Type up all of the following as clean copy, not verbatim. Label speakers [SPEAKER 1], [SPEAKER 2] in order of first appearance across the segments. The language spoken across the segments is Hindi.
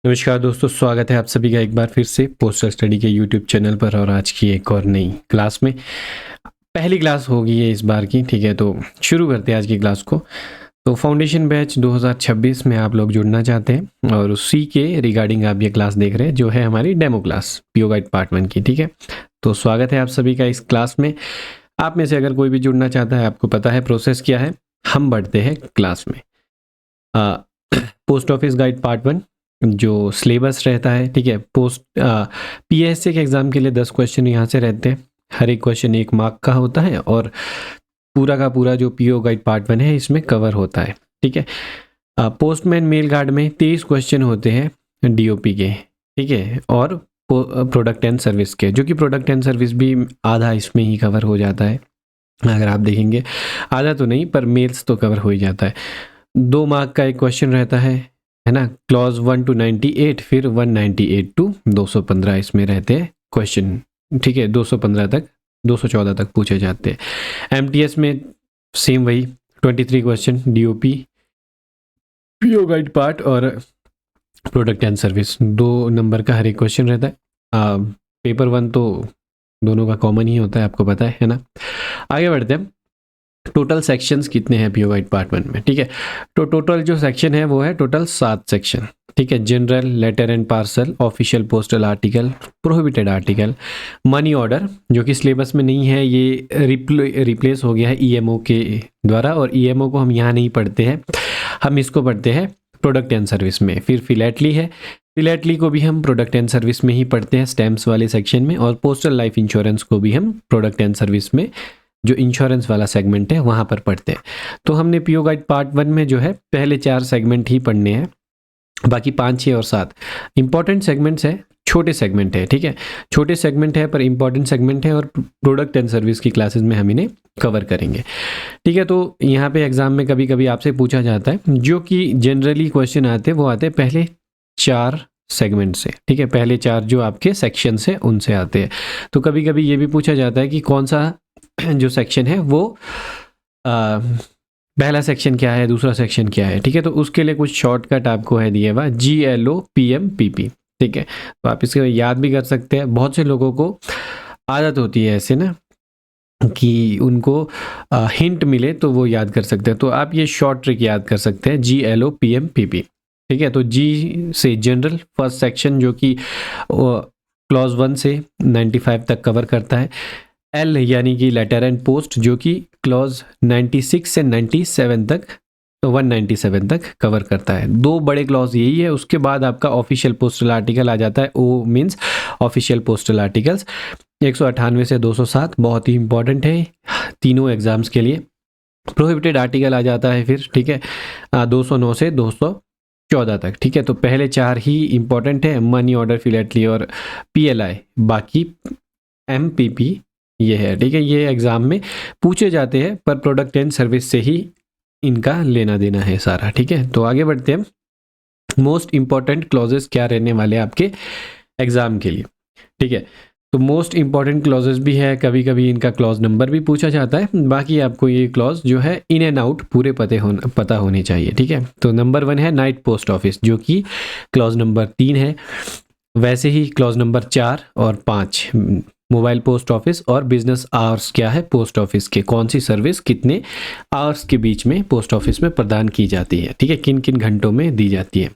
[SPEAKER 1] नमस्कार दोस्तों, स्वागत है आप सभी का एक बार फिर से पोस्टर स्टडी के यूट्यूब चैनल पर और आज की एक और नई क्लास में। पहली क्लास होगी ये इस बार की, ठीक है। तो शुरू करते हैं आज की क्लास को। तो फाउंडेशन बैच 2026 में आप लोग जुड़ना चाहते हैं और उसी के रिगार्डिंग आप ये क्लास देख रहे हैं जो है हमारी demo class PO guide part 1 की, ठीक है। तो स्वागत है आप सभी का इस क्लास में। आप में से अगर कोई भी जुड़ना चाहता है, आपको पता है प्रोसेस क्या है। हम बढ़ते हैं क्लास में। पोस्ट ऑफिस गाइड पार्ट 1 जो सिलेबस रहता है, ठीक है। पीएससी के एग्जाम के लिए 10 क्वेश्चन यहाँ से रहते हैं। हर एक क्वेश्चन 1 मार्क का होता है और पूरा का पूरा जो पीओ गाइड पार्ट 1 है इसमें कवर होता है, ठीक है। पोस्टमैन मेल गार्ड में 23 क्वेश्चन होते हैं डीओपी के, ठीक है। और प्रोडक्ट एंड सर्विस के, जो कि प्रोडक्ट एंड सर्विस भी आधा इसमें ही कवर हो जाता है। अगर आप देखेंगे आधा तो नहीं, पर मेल्स तो कवर हो ही जाता है। 2 मार्क का एक क्वेश्चन रहता है ना। क्लॉज 1 to 98, फिर 198 to 215 इसमें रहते हैं क्वेश्चन, ठीक है। 215 तक 214 तक पूछे जाते हैं। एमटीएस में सेम वही 23 question DOP, PO guide part और प्रोडक्ट एंड सर्विस 2 नंबर का हर एक क्वेश्चन रहता है। पेपर 1 तो दोनों का कॉमन ही होता है, आपको पता है ना। आगे बढ़ते हैं। टोटल सेक्शंस कितने हैं पीओ गाइड पार्ट 1 में, ठीक है। तो टोटल जो सेक्शन है वो है टोटल 7 सेक्शन, ठीक है। General, letter and parcel, official postal article, prohibited article, money order जो कि सिलेबस में नहीं है, ये रिप्लेस हो गया है ईएमओ के द्वारा, और ईएमओ को हम यहाँ नहीं पढ़ते हैं, हम इसको पढ़ते हैं प्रोडक्ट एंड सर्विस में। फिर फिलेटली है, फिलेटली को भी हम प्रोडक्ट एंड सर्विस में ही पढ़ते हैं स्टैम्प्स वाले सेक्शन में, और पोस्टल लाइफ इंश्योरेंस को भी हम प्रोडक्ट एंड सर्विस में जो इंश्योरेंस वाला सेगमेंट है वहाँ पर पढ़ते हैं। तो हमने पीओ गाइड पार्ट 1 में जो है पहले 4 सेगमेंट ही पढ़ने हैं, बाकी 5, 6 और 7 इंपॉर्टेंट सेगमेंट्स है, छोटे सेगमेंट है, ठीक है। छोटे सेगमेंट है पर इंपॉर्टेंट सेगमेंट है, और प्रोडक्ट एंड सर्विस की क्लासेस में हम इन्हें कवर करेंगे, ठीक है। तो यहाँ पे एग्जाम में कभी कभी आपसे पूछा जाता है, जो कि जनरली क्वेश्चन आते हैं वो आते हैं पहले 4 सेगमेंट से, ठीक है। पहले 4 जो आपके सेक्शन है उनसे आते हैं। तो कभी कभी ये भी पूछा जाता है कि कौन सा जो सेक्शन है वो पहला सेक्शन क्या है, दूसरा सेक्शन क्या है, ठीक है। तो उसके लिए कुछ शॉर्टकट आपको है दिया हुआ, GLOPMPP, ठीक है। तो आप इसके याद भी कर सकते हैं। बहुत से लोगों को आदत होती है ऐसे ना कि उनको हिंट मिले तो वो याद कर सकते हैं। तो आप ये शॉर्ट ट्रिक याद कर सकते हैं, GLOPMPP, ठीक है। तो जी से जनरल फर्स्ट सेक्शन जो कि क्लॉज 1 से 95 तक कवर करता है। एल यानी कि लेटर एंड पोस्ट जो कि क्लॉज 96 से 97 तक, तो 197 तक कवर करता है। 2 बड़े क्लॉज यही है। उसके बाद आपका ऑफिशियल पोस्टल आर्टिकल आ जाता है, O means official postal articles 198 से 207, बहुत ही इंपॉर्टेंट है तीनों एग्जाम्स के लिए। प्रोहिबिटेड आर्टिकल आ जाता है फिर, ठीक है, 209 से 214 तक, ठीक है। तो पहले 4 ही इंपॉर्टेंट है, मनी ऑर्डर, फिलेटली और PLI, बाकी MPP ये है, ठीक है। ये एग्जाम में पूछे जाते हैं पर प्रोडक्ट एंड सर्विस से ही इनका लेना देना है सारा, ठीक है। तो आगे बढ़ते हैं। मोस्ट इंपॉर्टेंट क्लॉजेस क्या रहने वाले आपके एग्जाम के लिए, ठीक है। तो मोस्ट इंपॉर्टेंट क्लॉजेस भी है, कभी कभी इनका क्लॉज नंबर भी पूछा जाता है। बाकी आपको ये क्लॉज जो है इन एंड आउट पूरे पता होने चाहिए, ठीक है। तो नंबर 1 है नाइट पोस्ट ऑफिस, जो कि क्लॉज नंबर 3 है। वैसे ही क्लॉज नंबर 4 और 5 मोबाइल पोस्ट ऑफिस और बिजनेस आवर्स क्या है पोस्ट ऑफिस के, कौन सी सर्विस कितने आवर्स के बीच में पोस्ट ऑफिस में प्रदान की जाती है, ठीक है, किन किन घंटों में दी जाती है।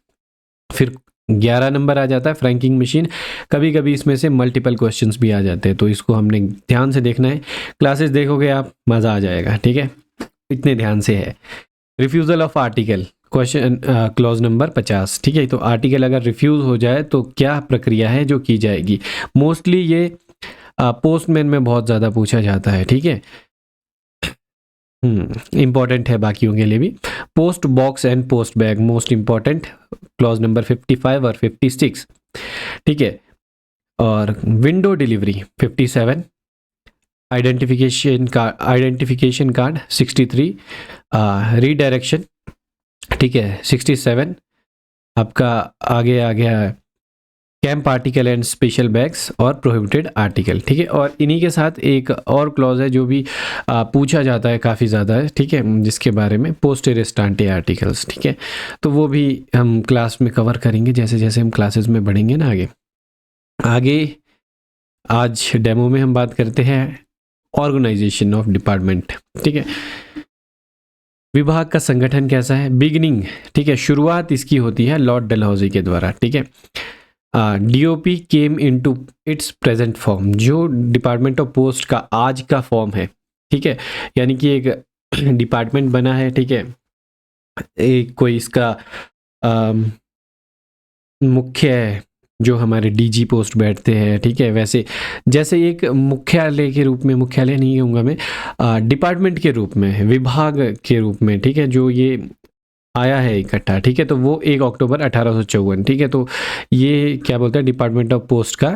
[SPEAKER 1] फिर 11 नंबर आ जाता है फ्रैंकिंग मशीन। कभी कभी इसमें से मल्टीपल क्वेश्चंस भी आ जाते हैं, तो इसको हमने ध्यान से देखना है। क्लासेस देखोगे आप, मज़ा आ जाएगा, ठीक है, इतने ध्यान से है। Refusal of article question clause number 50, ठीक है। तो आर्टिकल अगर रिफ्यूज़ हो जाए तो क्या प्रक्रिया है जो की जाएगी। मोस्टली ये पोस्टमैन में बहुत ज़्यादा पूछा जाता है, ठीक है, इंपॉर्टेंट है बाकियों के लिए भी। Post box and post bag most important, clause number 55 और 56, ठीक है। और window delivery 57, identification card 63, redirection, ठीक है, 67 आपका आगे आ गया camp article and special bags और प्रोहिबिटेड आर्टिकल, ठीक है। और इन्हीं के साथ एक और क्लॉज है जो भी पूछा जाता है काफ़ी ज़्यादा है, ठीक है, जिसके बारे में पोस्ट रेस्टांटे आर्टिकल्स, ठीक है। तो वो भी हम क्लास में कवर करेंगे जैसे जैसे हम क्लासेस में बढ़ेंगे ना आगे आगे। आज डेमो में हम बात करते हैं ऑर्गेनाइजेशन ऑफ डिपार्टमेंट, ठीक है। विभाग का संगठन कैसा है, बिगिनिंग, ठीक है, शुरुआत इसकी होती है लॉर्ड डलहौजी के द्वारा, ठीक है। DOP came into its present form, जो डिपार्टमेंट ऑफ पोस्ट का आज का फॉर्म है, ठीक है, यानी कि एक डिपार्टमेंट बना है, ठीक है, एक कोई इसका मुख्य जो हमारे डीजी पोस्ट बैठते हैं, ठीक है, वैसे जैसे एक मुख्यालय के रूप में, मुख्यालय नहीं कहूँगा मैं, डिपार्टमेंट के रूप में, विभाग के रूप में, ठीक है, जो ये आया है इकट्ठा, ठीक है। तो वो 1 अक्टूबर 1854, ठीक है। तो ये क्या बोलते हैं, डिपार्टमेंट ऑफ पोस्ट का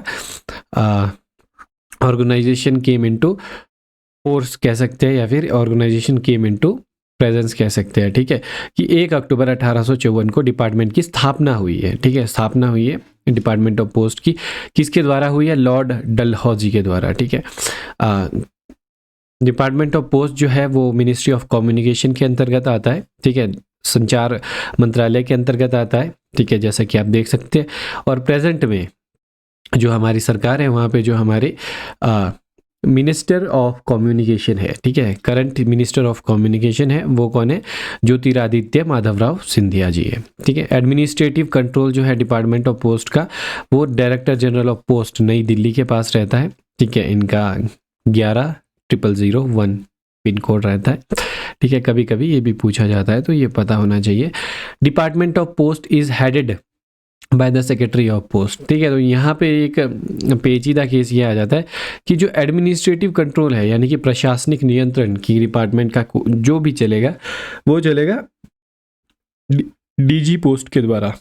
[SPEAKER 1] ऑर्गेनाइजेशन केम इनटू फोर्स कह सकते हैं, या फिर ऑर्गेनाइजेशन केम इनटू प्रेजेंस कह सकते हैं, ठीक है, कि 1 अक्टूबर 1854 को डिपार्टमेंट की स्थापना हुई है, ठीक है, स्थापना हुई है डिपार्टमेंट ऑफ पोस्ट की। किसके द्वारा हुई है, लॉर्ड डलहौजी के द्वारा, ठीक है। डिपार्टमेंट ऑफ पोस्ट जो है वो मिनिस्ट्री ऑफ कम्युनिकेशन के अंतर्गत आता है, ठीक है, संचार मंत्रालय के अंतर्गत आता है, ठीक है, जैसा कि आप देख सकते हैं। और प्रेजेंट में जो हमारी सरकार है वहाँ पे जो हमारे मिनिस्टर ऑफ कम्युनिकेशन है, ठीक है, करंट मिनिस्टर ऑफ कम्युनिकेशन है, वो कौन है, ज्योतिरादित्य माधवराव सिंधिया जी है, ठीक है। एडमिनिस्ट्रेटिव कंट्रोल जो है डिपार्टमेंट ऑफ पोस्ट का, वो डायरेक्टर जनरल ऑफ पोस्ट नई दिल्ली के पास रहता है, ठीक है। इनका 110001 पिन कोड रहता है, ठीक है। कभी कभी ये भी पूछा जाता है तो ये पता होना चाहिए। Department of post is headed by the secretary of post, ठीक है। तो यहाँ पे एक पेचीदा केस ये आ जाता है कि जो एडमिनिस्ट्रेटिव कंट्रोल है, यानी कि प्रशासनिक नियंत्रण की डिपार्टमेंट का जो भी चलेगा, वो चलेगा डीजी पोस्ट के द्वारा,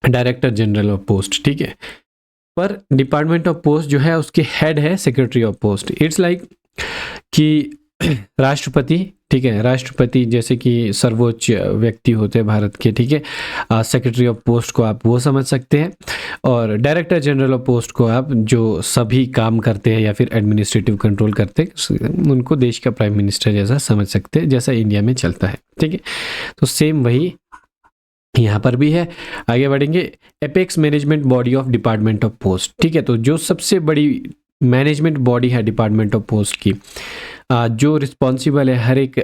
[SPEAKER 1] डायरेक्टर जनरल ऑफ पोस्ट, ठीक है। पर डिपार्टमेंट ऑफ पोस्ट जो है उसके हेड है secretary of post. It's like कि राष्ट्रपति, ठीक है, राष्ट्रपति जैसे कि सर्वोच्च व्यक्ति होते हैं भारत के, ठीक है। सेक्रेटरी ऑफ पोस्ट को आप वो समझ सकते हैं, और डायरेक्टर जनरल ऑफ पोस्ट को आप जो सभी काम करते हैं या फिर एडमिनिस्ट्रेटिव कंट्रोल करते हैं, उनको देश का प्राइम मिनिस्टर जैसा समझ सकते हैं, जैसा इंडिया में चलता है, ठीक है। तो सेम वही यहाँ पर भी है। आगे बढ़ेंगे, apex management body of department of post, ठीक है। तो जो सबसे बड़ी मैनेजमेंट बॉडी है डिपार्टमेंट ऑफ पोस्ट की, जो रिस्पॉन्सिबल है हर एक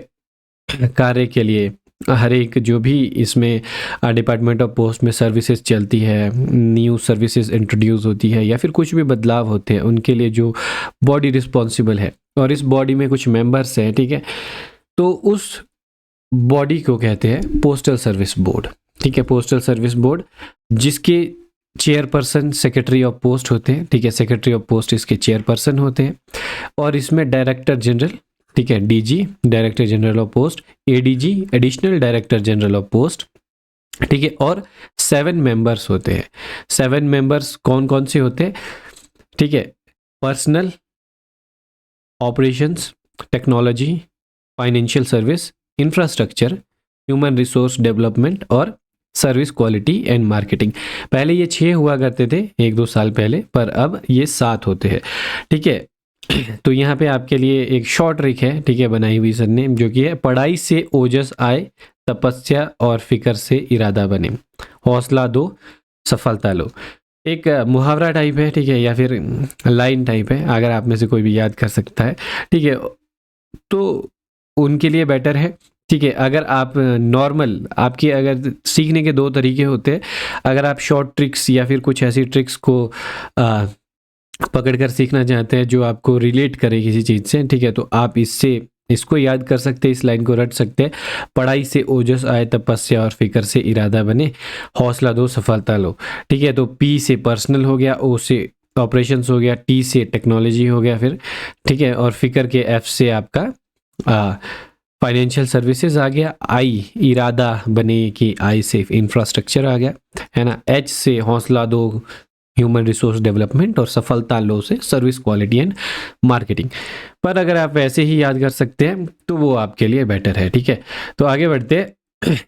[SPEAKER 1] कार्य के लिए, हर एक जो भी इसमें डिपार्टमेंट ऑफ पोस्ट में सर्विसेज चलती है, न्यू सर्विसेज इंट्रोड्यूस होती है या फिर कुछ भी बदलाव होते हैं, उनके लिए जो बॉडी रिस्पॉन्सिबल है, और इस बॉडी में कुछ मेंबर्स हैं, ठीक है। तो उस बॉडी को कहते हैं पोस्टल सर्विस बोर्ड, ठीक है, पोस्टल सर्विस बोर्ड, जिसके चेयरपर्सन सेक्रेटरी ऑफ पोस्ट होते हैं, ठीक है, सेक्रेटरी ऑफ पोस्ट इसके चेयरपर्सन होते हैं। और इसमें डायरेक्टर जनरल, ठीक है, DG director general of post, ADG additional director general of post, ठीक है, और 7 मेंबर्स होते हैं। 7 मेंबर्स कौन कौन से होते हैं, ठीक है, personal, operations, technology, financial service, infrastructure, human resource development और सर्विस क्वालिटी एंड मार्केटिंग। पहले ये 6 हुआ करते थे 1-2 साल पहले, पर अब ये 7 होते हैं, ठीक है। तो यहाँ पे आपके लिए एक शॉर्ट ट्रिक है, ठीक है, बनाई हुई सर ने, जो कि है पढ़ाई से ओजस आए, तपस्या और फिक्र से इरादा बने, हौसला दो सफलता लो। एक मुहावरा टाइप है, ठीक है, या फिर लाइन टाइप है, अगर आप में से कोई भी याद कर सकता है, ठीक है, तो उनके लिए बेटर है, ठीक है। अगर आप नॉर्मल, आपके अगर सीखने के 2 तरीके होते हैं, अगर आप शॉर्ट ट्रिक्स या फिर कुछ ऐसी ट्रिक्स को पकड़ कर सीखना चाहते हैं जो आपको रिलेट करे किसी चीज़ से, ठीक है, तो आप इसको याद कर सकते हैं, इस लाइन को रट सकते हैं, पढ़ाई से ओजस आए, तपस्या और फिक्र से इरादा बने, हौसला दो सफलता लो, ठीक है। तो पी से पर्सनल हो गया, ओ से ऑपरेशंस हो गया, टी से टेक्नोलॉजी हो गया फिर, ठीक है, और फिक्र के एफ से आपका फाइनेंशियल सर्विसेज आ गया, आई इरादा बने कि आई से इंफ्रास्ट्रक्चर आ गया, है ना, एच से हौसला दो ह्यूमन रिसोर्स डेवलपमेंट, और सफलता लो से सर्विस क्वालिटी एंड मार्केटिंग। पर अगर आप वैसे ही याद कर सकते हैं तो वो आपके लिए बेटर है, ठीक है। तो आगे बढ़ते हैं।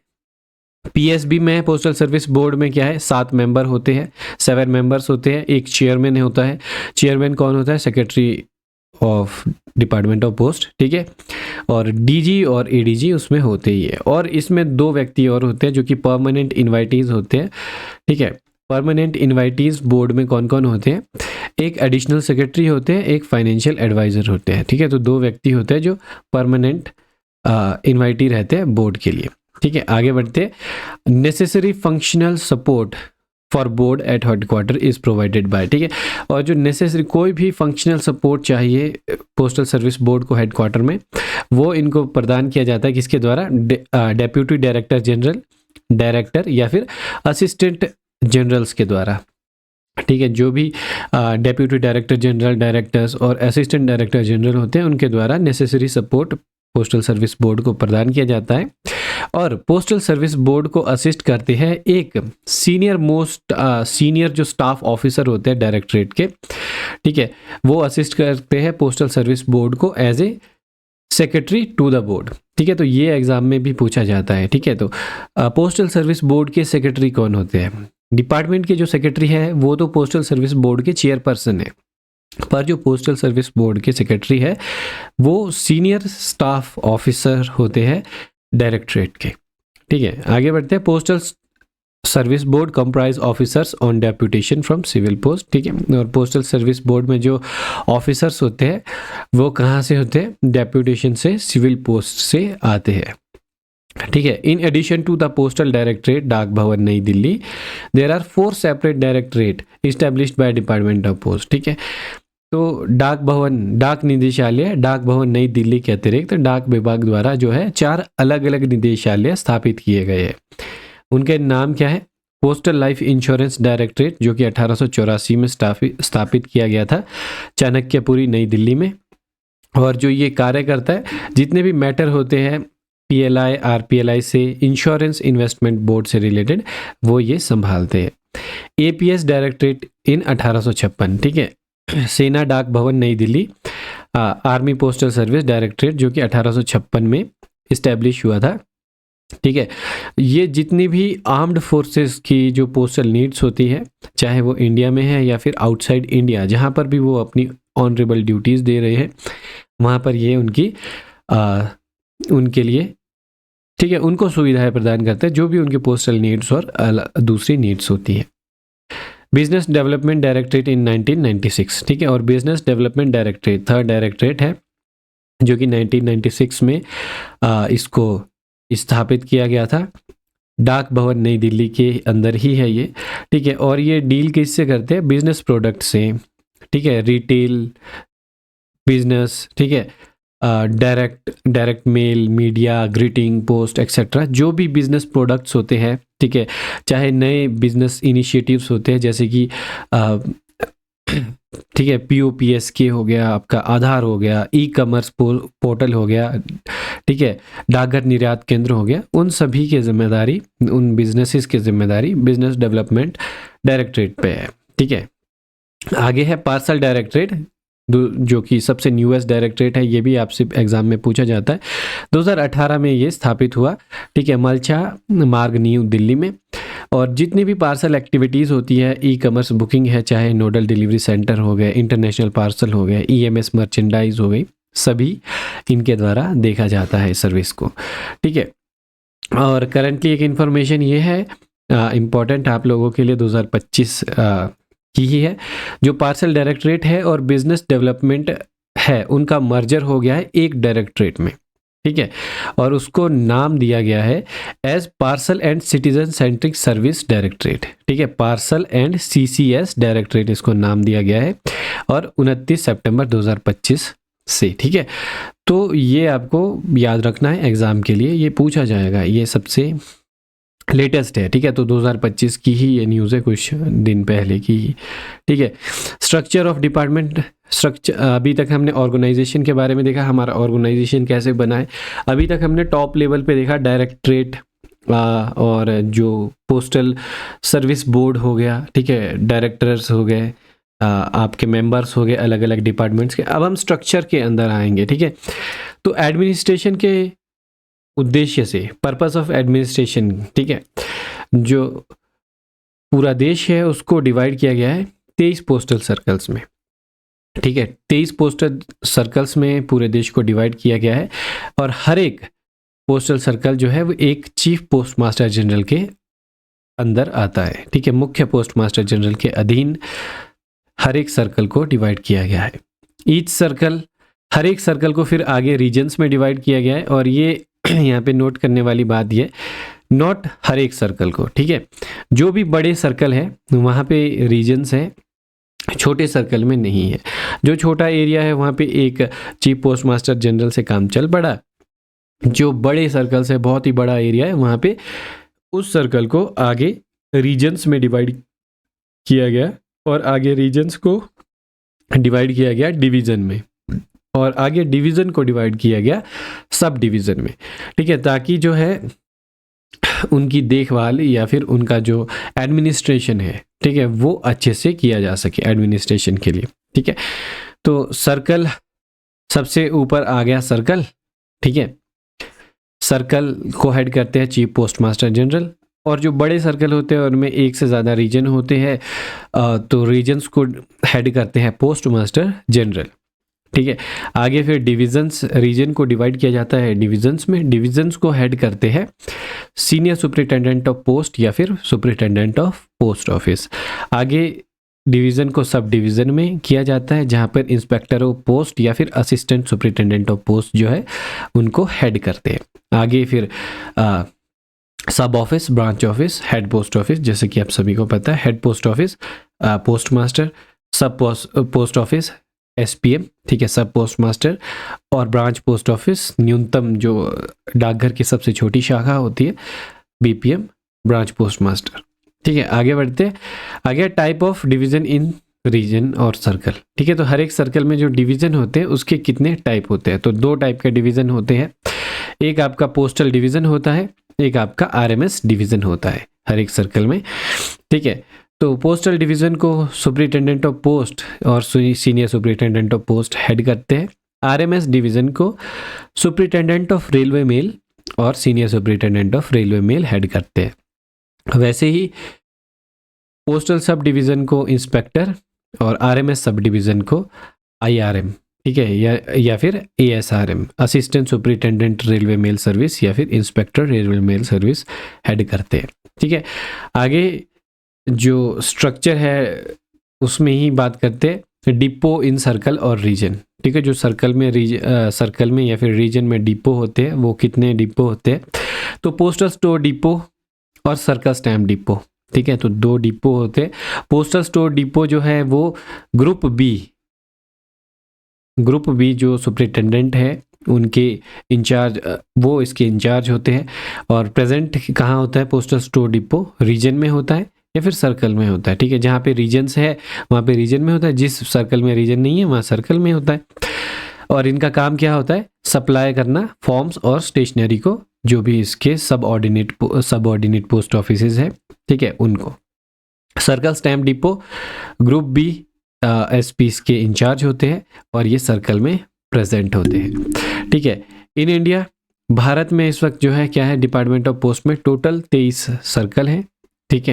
[SPEAKER 1] पीएसबी में पोस्टल सर्विस बोर्ड में क्या है, 7 मेंबर होते हैं, 7 मेंबर्स होते हैं, एक चेयरमैन होता है। चेयरमैन कौन होता है, secretary of department of post, ठीक है। और डीजी और एडीजी उसमें होते ही है। और इसमें 2 व्यक्ति और होते हैं जो कि परमानेंट इन्वाइटीज होते हैं, ठीक है। परमानेंट इन्वाइटीज बोर्ड में कौन कौन होते हैं, एक एडिशनल सेक्रेटरी होते हैं, एक फाइनेंशियल एडवाइजर होते हैं, ठीक है। तो 2 व्यक्ति होते हैं जो परमानेंट इन्वाइटी रहते हैं बोर्ड के लिए, ठीक है। आगे बढ़ते, necessary functional support for board at headquarter is provided by, ठीक है। और जो नेसेसरी कोई भी फंक्शनल सपोर्ट चाहिए पोस्टल सर्विस बोर्ड को हेडक्वार्टर में, वो इनको प्रदान किया जाता है किसके द्वारा, डेप्यूटी डायरेक्टर जनरल, डायरेक्टर या फिर असिस्टेंट जनरल्स के द्वारा, ठीक है। जो भी डेप्यूटी डायरेक्टर जनरल, डायरेक्टर्स और असिस्टेंट डायरेक्टर जनरल होते हैं उनके द्वारा necessary support postal service board को प्रदान किया जाता है। और पोस्टल सर्विस बोर्ड को असिस्ट करते हैं एक सीनियर जो स्टाफ ऑफिसर होते हैं डायरेक्टरेट के, ठीक है, वो असिस्ट करते हैं पोस्टल सर्विस बोर्ड को as a secretary to the board, ठीक है। तो ये एग्जाम में भी पूछा जाता है, ठीक है। तो पोस्टल सर्विस बोर्ड के सेक्रेटरी कौन होते हैं, डिपार्टमेंट के जो सेक्रेटरी है वो तो पोस्टल सर्विस बोर्ड के चेयरपर्सन है, पर जो पोस्टल सर्विस बोर्ड के सेक्रेटरी है वो सीनियर स्टाफ ऑफिसर होते हैं डायरेक्टरेट के, ठीक है। आगे बढ़ते हैं, postal service board comprise officers on deputation from civil post, ठीक है। और पोस्टल सर्विस बोर्ड में जो ऑफिसर्स होते हैं वो कहाँ से होते हैं, डेप्यूटेशन से, सिविल पोस्ट से आते हैं, ठीक है। In addition to the postal directorate Dak Bhawan Nai Delhi, there are 4 separate directorate established by department of post, ठीक है। तो डाक भवन, डाक निदेशालय, डाक भवन नई दिल्ली के अतिरिक्त डाक विभाग द्वारा जो है 4 अलग अलग निदेशालय स्थापित किए गए हैं। उनके नाम क्या है, पोस्टल लाइफ इंश्योरेंस डायरेक्टरेट जो कि 1884 में स्थापित किया गया था चाणक्यपुरी नई दिल्ली में। और जो ये कार्य करता है, जितने भी मैटर होते हैं पीएलआई, आरपीएलआई से, इंश्योरेंस इन्वेस्टमेंट बोर्ड से रिलेटेड, वो ये संभालते हैं। एपीएस डायरेक्टरेट इन 1856, ठीक है। सेना डाक Bhawan Nai Delhi, army postal service directorate जो कि 1856 में इस्टेब्लिश हुआ था, ठीक है। ये जितनी भी आर्म्ड फोर्सेस की जो पोस्टल नीड्स होती है, चाहे वो इंडिया में है या फिर आउटसाइड इंडिया, जहाँ पर भी वो अपनी ऑनरेबल ड्यूटीज़ दे रहे हैं, वहाँ पर ये उनके लिए, ठीक है, उनको सुविधाएं प्रदान करते हैं जो भी उनकी पोस्टल नीड्स और दूसरी नीड्स होती है। बिजनेस डेवलपमेंट डायरेक्टरेट इन 1996, ठीक है। और business development directorate 3rd directorate है जो कि 1996 में इसको स्थापित किया गया था। डाक भवन नई दिल्ली के अंदर ही है ये, ठीक है। और ये डील किससे करते हैं, बिजनेस प्रोडक्ट से, ठीक है, रिटेल बिजनेस, ठीक है, direct mail, media, greeting post etcetera, जो भी बिजनेस प्रोडक्ट्स होते हैं, ठीक है, चाहे नए बिजनेस इनिशिएटिव्स होते हैं जैसे कि ठीक है, POPSK हो गया, आपका आधार हो गया, ई-कॉमर्स पोर्टल हो गया, ठीक है, डाकघर निर्यात केंद्र हो गया, उन सभी की जिम्मेदारी, उन बिजनेसेस की जिम्मेदारी बिजनेस डेवलपमेंट डायरेक्टरेट पे है, ठीक है। आगे है पार्सल डायरेक्टरेट जो कि सबसे न्यूएस्ट डायरेक्टरेट है, ये भी आपसे एग्जाम में पूछा जाता है। 2018 में ये स्थापित हुआ, ठीक है, मलछा मार्ग न्यू दिल्ली में। और जितनी भी पार्सल एक्टिविटीज़ होती है, ई-कॉमर्स बुकिंग है, चाहे नोडल डिलीवरी सेंटर हो गए, इंटरनेशनल पार्सल हो गए, EMS मर्चेंडाइज हो गई, सभी इनके द्वारा देखा जाता है सर्विस को, ठीक है। और करंटली एक इन्फॉर्मेशन ये है इम्पॉर्टेंट आप लोगों के लिए 2025 की ही है, जो पार्सल डायरेक्टरेट है और बिजनेस डेवलपमेंट है, उनका मर्जर हो गया है एक डायरेक्टरेट में, ठीक है। और उसको नाम दिया गया है as parcel and citizen centric service directorate, ठीक है, पार्सल एंड CCS डायरेक्टरेट इसको नाम दिया गया है, और 29 सितंबर 2025 से, ठीक है। तो ये आपको याद रखना है एग्जाम के लिए, ये पूछा जाएगा, ये सबसे लेटेस्ट है, ठीक है। तो 2025 की ही ये न्यूज़ है, कुछ दिन पहले की ही, ठीक है। स्ट्रक्चर ऑफ डिपार्टमेंट स्ट्रक्चर, अभी तक हमने ऑर्गेनाइजेशन के बारे में देखा, हमारा ऑर्गेनाइजेशन कैसे बना है। अभी तक हमने टॉप लेवल पे देखा डायरेक्टरेट और जो पोस्टल सर्विस बोर्ड हो गया, ठीक है, डायरेक्टर्स हो गए, आपके मेंबर्स हो गए अलग अलग डिपार्टमेंट्स के। अब हम स्ट्रक्चर के अंदर आएंगे, ठीक है। तो एडमिनिस्ट्रेशन के उद्देश्य से, पर्पस ऑफ एडमिनिस्ट्रेशन, ठीक है, जो पूरा देश है उसको डिवाइड किया गया है 23 पोस्टल सर्कल्स में, ठीक है। 23 पोस्टल सर्कल्स में पूरे देश को डिवाइड किया गया है और हर एक पोस्टल सर्कल जो है वो एक चीफ पोस्ट मास्टर जनरल के अंदर आता है, ठीक है। मुख्य पोस्ट मास्टर जनरल के अधीन हर एक सर्कल को डिवाइड किया गया है। ईच सर्कल, हर एक सर्कल को फिर आगे रीजन्स में डिवाइड किया गया है और ये यहाँ पे नोट करने वाली बात ये, नॉट हर एक सर्कल को, ठीक है। जो भी बड़े सर्कल है वहाँ पे रीजन्स है, छोटे सर्कल में नहीं है। जो छोटा एरिया है वहाँ पे एक चीफ पोस्ट मास्टर जनरल से काम चल पड़ा। जो बड़े सर्कल से बहुत ही बड़ा एरिया है वहाँ पे उस सर्कल को आगे रीजन्स में डिवाइड किया गया और आगे रीजन्स को डिवाइड किया गया डिवीज़न में और आगे डिवीज़न को डिवाइड किया गया सब डिवीज़न में, ठीक है, ताकि जो है उनकी देखभाल या फिर उनका जो एडमिनिस्ट्रेशन है, ठीक है, वो अच्छे से किया जा सके एडमिनिस्ट्रेशन के लिए, ठीक है। तो सर्कल सबसे ऊपर आ गया सर्कल, ठीक है। सर्कल को हेड करते हैं चीफ पोस्ट मास्टर जनरल और जो बड़े सर्कल होते हैं उनमें एक से ज़्यादा रीजन होते हैं तो रीजन्स को हेड करते हैं पोस्ट मास्टर जनरल, ठीक है। आगे फिर डिविजन्स, रीजन को डिवाइड किया जाता है डिविजन्स में, डिविजन्स को हेड करते हैं सीनियर सुपरिटेंडेंट ऑफ पोस्ट या फिर सुपरिटेंडेंट ऑफ पोस्ट ऑफिस। आगे डिवीज़न को सब डिवीज़न में किया जाता है जहाँ पर इंस्पेक्टर ऑफ पोस्ट या फिर असिस्टेंट सुपरिटेंडेंट ऑफ पोस्ट जो है उनको हेड करते हैं। आगे फिर सब office, branch office, head post office, जैसे कि आप सभी को पता है, head post office post master, सब पोस्ट ऑफिस SPM, ठीक है, सब पोस्ट मास्टर और ब्रांच पोस्ट ऑफिस न्यूनतम जो डाकघर की सबसे छोटी शाखा होती है BPM, ब्रांच पोस्ट मास्टर, ठीक है। आगे बढ़ते हैं, आगे type of division in region और सर्कल, ठीक है। तो हर एक सर्कल में जो डिवीज़न होते हैं उसके कितने टाइप होते हैं, तो 2 टाइप के डिवीज़न होते हैं। एक आपका पोस्टल डिवीज़न होता है, एक आपका RMS डिवीज़न होता है हर एक सर्कल में, ठीक है। तो पोस्टल डिवीज़न को सुपरिटेंडेंट ऑफ पोस्ट और senior superintendent of post head करते हैं। RMS डिवीज़न को सुपरिटेंडेंट ऑफ रेलवे मेल और senior superintendent of railway mail head करते हैं। वैसे ही पोस्टल सब डिवीज़न को इंस्पेक्टर और RMS सब डिवीज़न को IRM, ठीक है, या फिर ASRM, assistant superintendent railway mail service head फिर inspector railway mail service head करते हैं, ठीक है। आगे जो स्ट्रक्चर है उसमें ही बात करते हैं डिपो इन सर्कल और रीजन, ठीक है। जो सर्कल में या फिर रीजन में डिपो होते हैं वो कितने डिपो होते हैं, तो पोस्टल स्टोर डिपो और सर्कल स्टैम्प डिपो, ठीक है, तो 2 डिपो होते हैं। पोस्टल स्टोर डिपो जो है वो ग्रुप बी जो सुपरिटेंडेंट है उनके इंचार्ज, वो इसके इंचार्ज होते हैं। और प्रेजेंट कहाँ होता है पोस्टल स्टोर डिपो, रीजन में होता है या फिर सर्कल में होता है, ठीक है। जहाँ पे रीजन्स है वहाँ पे रीजन में होता है, जिस सर्कल में रीजन नहीं है वहाँ सर्कल में होता है। और इनका काम क्या होता है, सप्लाई करना फॉर्म्स और स्टेशनरी को, जो भी इसके सबऑर्डिनेट पोस्ट ऑफिसेज है, ठीक है, उनको। Circle stamp depot group B SPs के इंचार्ज होते हैं और ये सर्कल में प्रेजेंट होते हैं, ठीक है। इन इंडिया, भारत में इस वक्त जो है क्या है, डिपार्टमेंट ऑफ पोस्ट में टोटल 23 सर्कल है, ठीक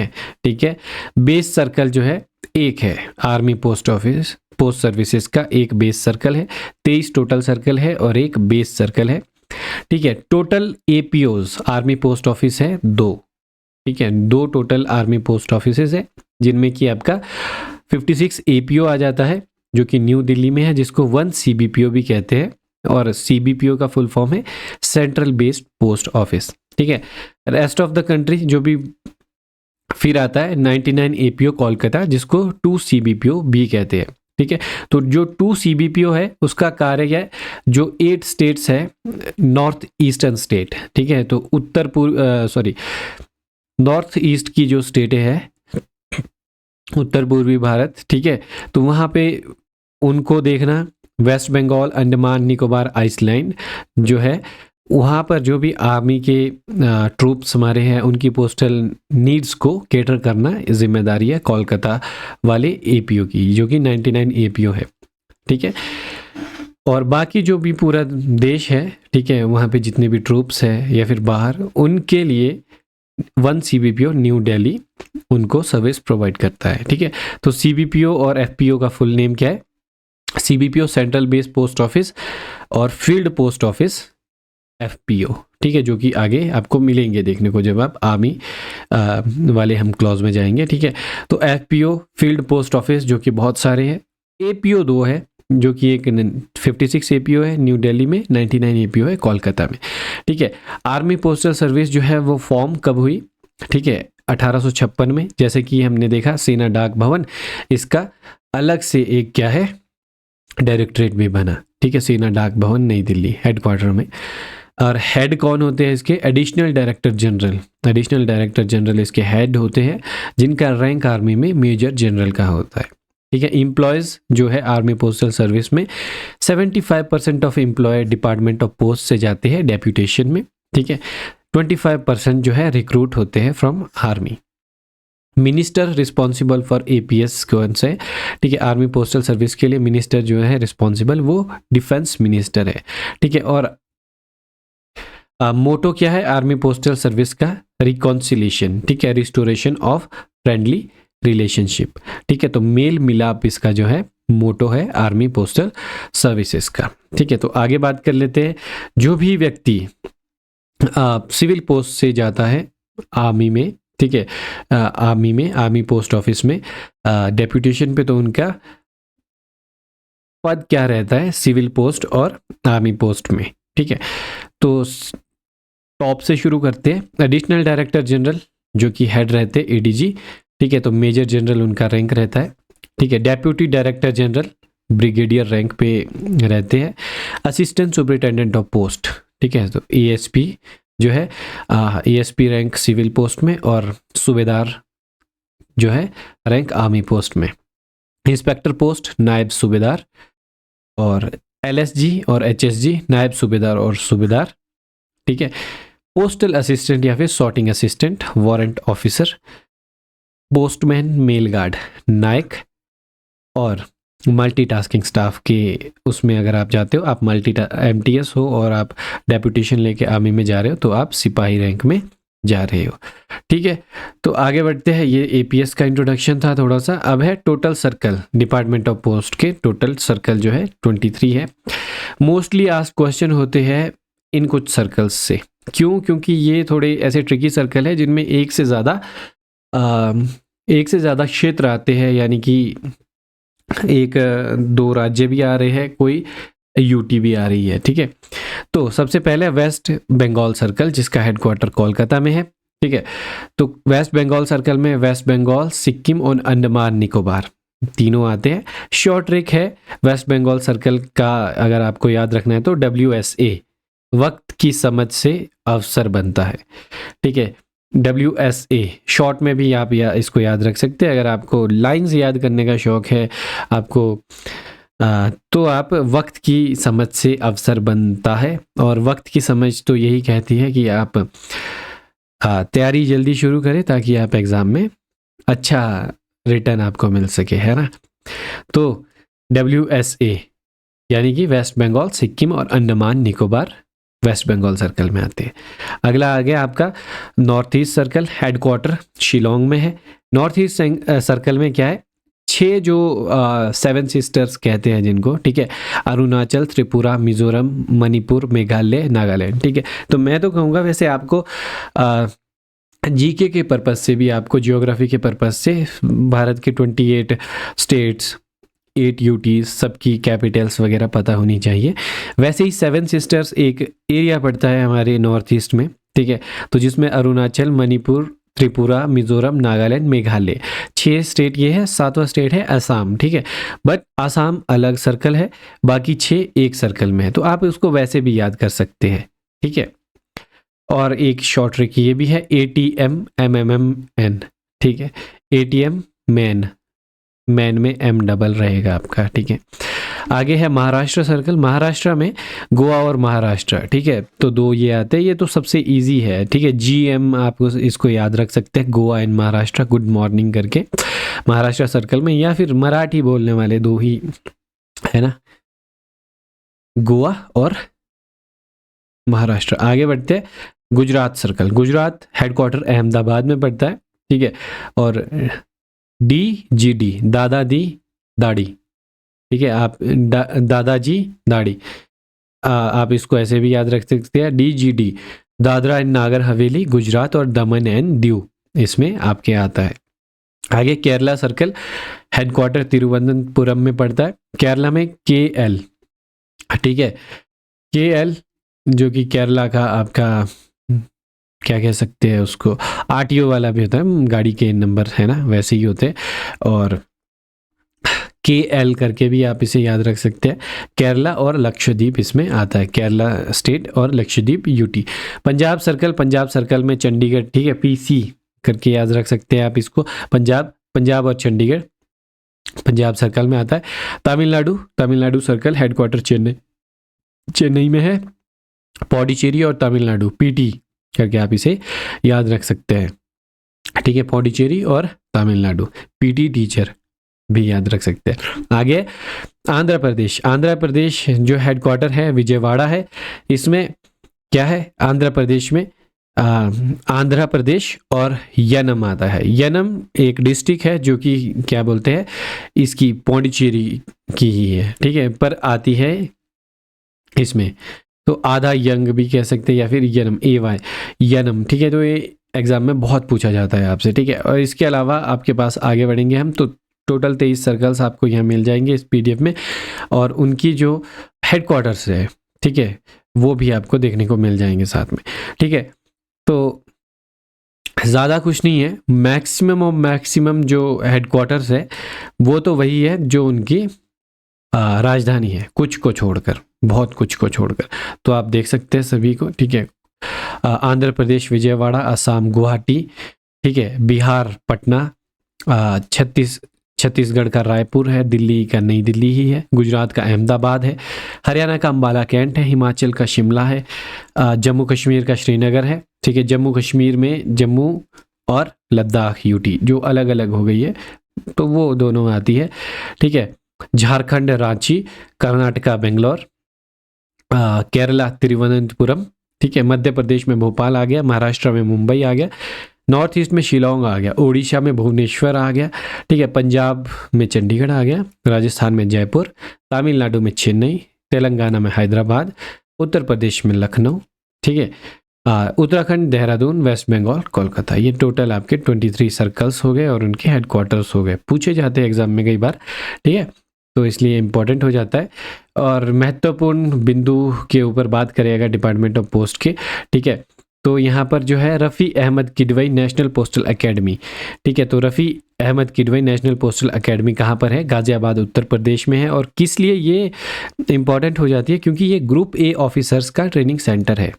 [SPEAKER 1] है। बेस सर्कल जो है एक है, army post office post services का एक बेस सर्कल है। 23 टोटल सर्कल है और एक बेस सर्कल है, ठीक है। Total APOs army post office है 2, ठीक है, 2 टोटल आर्मी पोस्ट ऑफिस है जिनमें कि आपका 56 APO आ जाता है जो कि न्यू दिल्ली में है, जिसको 1 CBPO भी कहते हैं और CBPO का फुल फॉर्म है सेंट्रल बेस्ड पोस्ट ऑफिस, ठीक है। रेस्ट ऑफ द कंट्री जो भी फिर आता है 99 APO कोलकाता, जिसको 2 CBPO भी कहते हैं, ठीक है। तो जो 2 CBPO है उसका कार्य है जो 8 स्टेट्स है नॉर्थ ईस्टर्न स्टेट, ठीक है, तो नॉर्थ ईस्ट की जो स्टेट है उत्तर पूर्वी भारत, ठीक है, तो वहाँ पे उनको देखना। वेस्ट बंगाल, अंडमान निकोबार आइसलैंड जो है वहाँ पर जो भी आर्मी के ट्रूप्स हमारे हैं उनकी पोस्टल नीड्स को केटर करना जिम्मेदारी है कोलकाता वाले APO की, जो कि 99 APO है, ठीक है। और बाकी जो भी पूरा देश है, ठीक है, वहाँ पे जितने भी ट्रूप्स है या फिर बाहर, उनके लिए 1 CBPO न्यू दिल्ली उनको सर्विस प्रोवाइड करता है, ठीक है। तो CBPO और FPO का फुल नेम क्या है? CBPO central base post office और फील्ड पोस्ट ऑफिस FPO, ठीक है, जो कि आगे आपको मिलेंगे देखने को जब आप आर्मी वाले हम क्लॉज में जाएंगे, ठीक है। तो FPO फील्ड पोस्ट ऑफिस जो कि बहुत सारे हैं, APO 2 है जो कि एक 56 APO है न्यू दिल्ली में, 99 APO है कोलकाता में, ठीक है। आर्मी पोस्टल सर्विस जो है वो फॉर्म कब हुई? ठीक है, 1856 में, जैसे कि हमने देखा सेना डाक भवन, इसका अलग से एक क्या है, डायरेक्टरेट भी बना, ठीक है, सेना डाक भवन नई दिल्ली हेडक्वार्टर में। और हेड कौन होते हैं इसके? Additional director general. Additional director general इसके हेड होते हैं, जिनका रैंक आर्मी में मेजर जनरल का होता है, ठीक है। एम्प्लॉयज़ जो है आर्मी पोस्टल सर्विस में 75% of employ department of post से जाते हैं डेप्यूटेशन में, ठीक है। 25% जो है रिक्रूट होते हैं from army. Minister responsible for APS कौन से? ठीक है, आर्मी पोस्टल सर्विस के लिए मिनिस्टर जो है रिस्पॉन्सिबल वो डिफेंस मिनिस्टर है, ठीक है। और मोटो क्या है आर्मी पोस्टल सर्विस का? रिकॉन्सिलेशन, ठीक है, रिस्टोरेशन ऑफ फ्रेंडली रिलेशनशिप, ठीक है। तो मेल मिलाप इसका जो है मोटो है आर्मी पोस्टल सर्विसेज का, ठीक है। तो आगे बात कर लेते हैं, जो भी व्यक्ति सिविल पोस्ट से जाता है आर्मी में, ठीक है, आर्मी में, आर्मी पोस्ट ऑफिस में डेप्यूटेशन पे, तो उनका पद क्या रहता है सिविल पोस्ट और आर्मी पोस्ट में, ठीक है। तो टॉप से शुरू करते हैं, एडिशनल डायरेक्टर जनरल जो कि हेड रहते हैं ADG, ठीक है। तो मेजर जनरल उनका रैंक रहता है, ठीक है। Deputy director general brigadier rank पे रहते हैं। असिस्टेंट सुपरिटेंडेंट ऑफ पोस्ट, ठीक है, तो ASP जो है ASP रैंक सिविल पोस्ट में, और सूबेदार जो है रैंक आर्मी पोस्ट में। इंस्पेक्टर पोस्ट नायब सूबेदार, और LSG और HSG नायब सूबेदार और सूबेदार, ठीक है। पोस्टल असिस्टेंट या फिर sorting assistant, warrant officer, postman, mail guard, नायक, और मल्टीटास्किंग स्टाफ के उसमें अगर आप जाते हो, आप MTS हो और आप डेप्यूटेशन लेके आर्मी में जा रहे हो, तो आप सिपाही रैंक में जा रहे हो, ठीक है। तो आगे बढ़ते हैं, ये APS का इंट्रोडक्शन था थोड़ा सा। अब है total circle, department of post के टोटल सर्कल जो है 23 है। मोस्टली आस्क्ड क्वेश्चन होते हैं इन कुछ सर्कल्स से, क्यों? क्योंकि ये थोड़े ऐसे ट्रिकी सर्कल है जिनमें एक से ज़्यादा क्षेत्र आते हैं, यानी कि 1-2 राज्य भी आ रहे हैं, कोई UT भी आ रही है, ठीक है। तो सबसे पहले वेस्ट बंगाल सर्कल, जिसका हेडक्वार्टर कोलकाता में है, ठीक है। तो वेस्ट बंगाल सर्कल में वेस्ट बंगाल, सिक्किम और अंडमान निकोबार तीनों आते हैं। शॉर्ट ट्रिक है वेस्ट बंगाल सर्कल का, अगर आपको याद रखना है तो WSA, वक्त की समझ से अवसर बनता है, ठीक है। WSA शॉर्ट में भी आप इसको याद रख सकते हैं। अगर आपको लाइंस याद करने का शौक है आपको, तो आप वक्त की समझ से अवसर बनता है, और वक्त की समझ तो यही कहती है कि आप तैयारी जल्दी शुरू करें ताकि आप एग्ज़ाम में अच्छा रिटर्न आपको मिल सके, है ना। तो WSA यानी कि वेस्ट बंगाल, सिक्किम और अंडमान निकोबार वेस्ट बंगाल सर्कल में आते हैं। अगला आ गया आपका north east circle, headquarter Shillong में है। नॉर्थ ईस्ट सर्कल में क्या है, 6 जो 7 सिस्टर्स कहते हैं जिनको, ठीक है, अरुणाचल, त्रिपुरा, मिजोरम, मणिपुर, मेघालय, नागालैंड, ठीक है। तो मैं तो कहूँगा वैसे आपको GK के पर्पज़ से भी, आपको जियोग्राफी के पर्पज़ से भारत के 28 स्टेट्स, 8 UTs, सबकी कैपिटल्स वगैरह पता होनी चाहिए। वैसे ही 7 सिस्टर्स एक एरिया पड़ता है हमारे नॉर्थ ईस्ट में, ठीक है, तो जिसमें अरुणाचल, मणिपुर, त्रिपुरा, मिजोरम, नागालैंड, मेघालय 6 स्टेट ये है। 7वां स्टेट है असम, ठीक है, बट असम अलग सर्कल है, बाकी 6 एक सर्कल में है, तो आप उसको वैसे भी याद कर सकते हैं, ठीक है। और एक शॉर्ट ट्रिक ये भी है, ATM MMN, ठीक है, ATM मैन, मैन में M डबल रहेगा आपका, ठीक है। आगे है महाराष्ट्र सर्कल, महाराष्ट्र में गोवा और महाराष्ट्र, ठीक है, तो 2 ये आते हैं, ये तो सबसे इजी है, ठीक है। GM आप इसको याद रख सकते हैं, Goa and Maharashtra, good morning करके महाराष्ट्र सर्कल में, या फिर मराठी बोलने वाले 2 ही है ना। गोवा और महाराष्ट्र। आगे बढ़ते हैं, गुजरात सर्कल, गुजरात हेडक्वार्टर अहमदाबाद में पड़ता है, ठीक है। और DGD, दादा दी दाढ़ी, ठीक है, आप दादाजी दाढ़ी, आप इसको ऐसे भी याद रख सकते हैं, DGD, दादरा एंड नागर हवेली, गुजरात और दमन एंड दीव इसमें आपके आता है। आगे केरला सर्कल हेडक्वार्टर तिरुवनंतपुरम में पड़ता है, केरला में KL, ठीक है, KL जो कि केरला का आपका क्या कह सकते हैं उसको, RTO वाला भी होता है, गाड़ी के नंबर है ना वैसे ही होते हैं, और KL करके भी आप इसे याद रख सकते हैं। केरला और लक्षद्वीप इसमें आता है, केरला स्टेट और Lakshadweep UT। Punjab circle, Punjab circle में चंडीगढ़, ठीक है, PC करके याद रख सकते हैं आप इसको, पंजाब और चंडीगढ़ पंजाब सर्कल में आता है। तमिलनाडु, तमिलनाडु सर्कल हेडक्वार्टर चेन्नई में है, पौडीचेरी और तमिलनाडु PT करके आप इसे याद रख सकते हैं, ठीक है, पौडीचेरी और तमिलनाडु, PT टीचर भी याद रख सकते हैं। आगे आंध्र प्रदेश, आंध्र प्रदेश जो हेडक्वार्टर है विजयवाड़ा है, इसमें क्या है, आंध्र प्रदेश में आंध्र प्रदेश और यनम आता है। यनम एक डिस्ट्रिक्ट है जो कि क्या बोलते हैं, इसकी पौंडीचेरी की ही है, ठीक है, पर आती है इसमें, तो आधा यंग भी कह सकते हैं या फिर यनम, AY यनम, ठीक है। तो ये एग्जाम में बहुत पूछा जाता है आपसे, ठीक है। और इसके अलावा आपके पास आगे बढ़ेंगे हम तो टोटल 23 सर्कल्स आपको यहाँ मिल जाएंगे इस PDF में, और उनकी जो हेडक्वार्टर्स है, ठीक है, वो भी आपको देखने को मिल जाएंगे साथ में, ठीक है। तो ज़्यादा कुछ नहीं है, मैक्सिमम और मैक्सिमम जो हेडक्वार्टर्स है वो तो वही है जो उनकी राजधानी है, कुछ को छोड़कर, बहुत कुछ को छोड़कर, तो आप देख सकते हैं सभी को, ठीक है। आंध्र प्रदेश विजयवाड़ा, असम गुवाहाटी, ठीक है, बिहार पटना, छत्तीसगढ़ का रायपुर है, दिल्ली का नई दिल्ली ही है, गुजरात का अहमदाबाद है, हरियाणा का अंबाला कैंट है, हिमाचल का शिमला है, जम्मू कश्मीर का श्रीनगर है, ठीक है। जम्मू कश्मीर में जम्मू और लद्दाख UT जो अलग अलग हो गई है, तो वो दोनों आती है, ठीक है। झारखंड रांची, कर्नाटका बेंगलोर, केरला तिरुवनंतपुरम, ठीक है। मध्य प्रदेश में भोपाल आ गया, महाराष्ट्र में मुंबई आ गया, नॉर्थ ईस्ट में शिलोंग आ गया, उड़ीसा में भुवनेश्वर आ गया, ठीक है। पंजाब में चंडीगढ़ आ गया, राजस्थान में जयपुर, तमिलनाडु में चेन्नई, तेलंगाना में हैदराबाद, उत्तर प्रदेश में लखनऊ, ठीक है। उत्तराखंड देहरादून, वेस्ट बंगाल कोलकाता। ये टोटल आपके 23 सर्कल्स हो गए और उनके हेडक्वार्टर्स हो गए, पूछे जाते हैं एग्जाम में कई बार, ठीक है, तो इसलिए इम्पोर्टेंट हो जाता है। और महत्वपूर्ण बिंदु के ऊपर बात करेगा डिपार्टमेंट ऑफ पोस्ट के, ठीक है। तो यहाँ पर जो है Rafi Ahmed Kidwai national postal academy, ठीक है। तो Rafi Ahmed Kidwai national postal academy कहाँ पर है, गाजियाबाद उत्तर प्रदेश में है। और किस लिए ये इम्पॉर्टेंट हो जाती है, क्योंकि ये ग्रुप A ऑफिसर्स का ट्रेनिंग सेंटर है,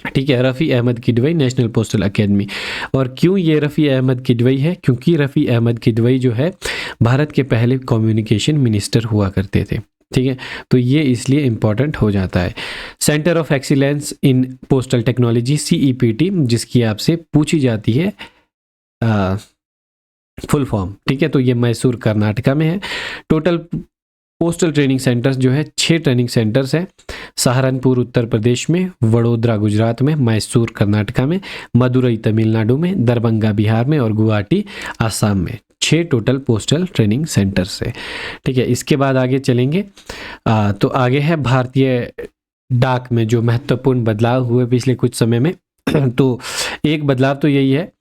[SPEAKER 1] ठीक है, Rafi Ahmed Kidwai national postal academy. और क्यों ये रफ़ी अहमद किडवई है, क्योंकि रफ़ी अहमद किडवई जो है भारत के पहले कम्युनिकेशन मिनिस्टर हुआ करते थे, ठीक है। तो ये इसलिए इम्पॉर्टेंट हो जाता है। Centre of excellence in postal technology CEPT, जिसकी आपसे पूछी जाती है फुल फॉर्म, ठीक है। तो ये मैसूर कर्नाटका में है। टोटल पोस्टल ट्रेनिंग सेंटर्स जो है 6 ट्रेनिंग सेंटर्स हैं, सहारनपुर उत्तर प्रदेश में, वडोदरा गुजरात में, मैसूर कर्नाटका में, मदुरई तमिलनाडु में, दरभंगा बिहार में और गुवाहाटी आसाम में। 6 टोटल पोस्टल ट्रेनिंग सेंटर्स है, ठीक है। इसके बाद आगे चलेंगे तो आगे है भारतीय डाक में जो महत्वपूर्ण बदलाव हुए पिछले कुछ समय में। तो एक बदलाव तो यही है,